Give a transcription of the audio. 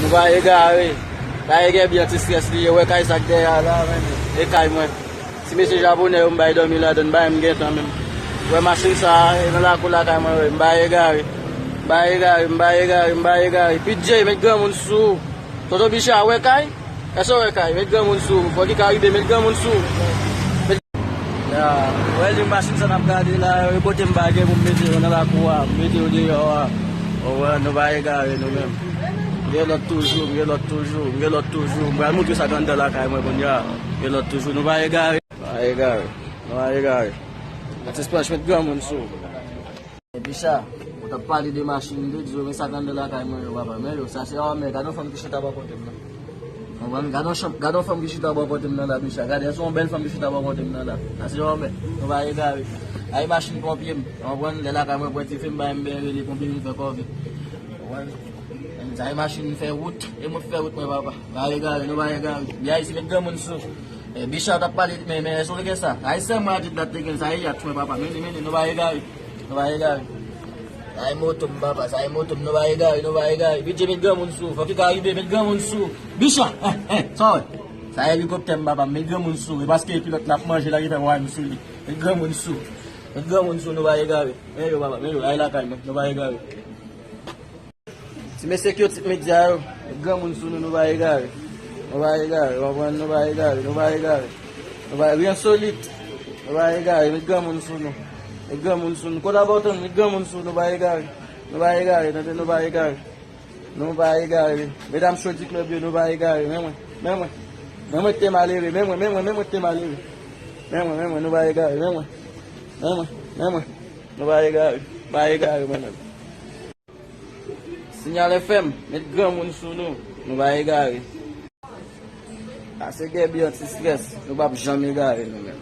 Nou va e gare. La e gen bien ti stres liye. Wè kay sak de ya la men. E kay mwen. Si mese Japonais ou mbay 2000 la don bay mgen tan men. Wè masin sa, e nan la kou la kay mwen wè. Mbay e gare. Mbay e gare. PJ met gen moun sou. Toto Bicha wè kay? Eso wè kay? Met gen moun sou. Fò ki karibe met gen moun sou. Ya, wè li masin sa nap gade la. E bote mbage pou mete nan la kou wa. Mete ou de yo wa. Wè nou va e gare nou men. Mwen lot toujou. Mwen moun ki sa gande la kay mwen kon ya. Mwen lot toujou. Nou va e gare. Nou va e gare. Ati splash met gen moun sou. E Bicha, ou ta pali de machin de, diyo men sa gande la kay mwen yo baba. Men yo, sa se yo men, gado fam ki chita ba kontem nan. Gado fam ki chita ba kontem nan la Bicha. Gade, son bel fam ki chita ba kontem nan la. Sa se yo men, nou va e gare. Ay machin pompye m. Anwen, le la kay mwen pweti film ba mbe re, pompye m fe kovi. Ay machin fè wout, e mwen fè wout mwen baba. Va e gare, nou va e gare. Biya isi met gen moun sou. Bicha ta pali, men so leke sa. Ay se mwen dit dat teken sa e yat mwen baba. Meni, nou va e gare. Nou va e gare. Ay motom baba, ay motom, nou va e gare. PJ met gen moun sou. Fò ki karibe, met gen moun sou. Bicha, sorry. Sa helikopter baba, met gen moun sou. E baske pilot nap manje la ki fè mwen sou li. Met gen moun sou. Nou va e gare. Men yo baba, men yo, ay la kalme, nou va e gare. Si me security media yo, gen moun sou nou va e gare. Nou va e gare. Rien solide. Nou va e gare, met gen moun sou nou. Koda boton, met gen moun sou nou va e gare. Nou va e gare. Mesdames Choti Club yo, nou va e gare. Men mwen te malere. Men mwen te malere. Men mwen, nou va e gare. Men mwen. Nou va e gare. Va e gare men. Signal FM, met gen moun sou nou va e gare. Ase gen bi anti stres, nou va jam e gare nou men.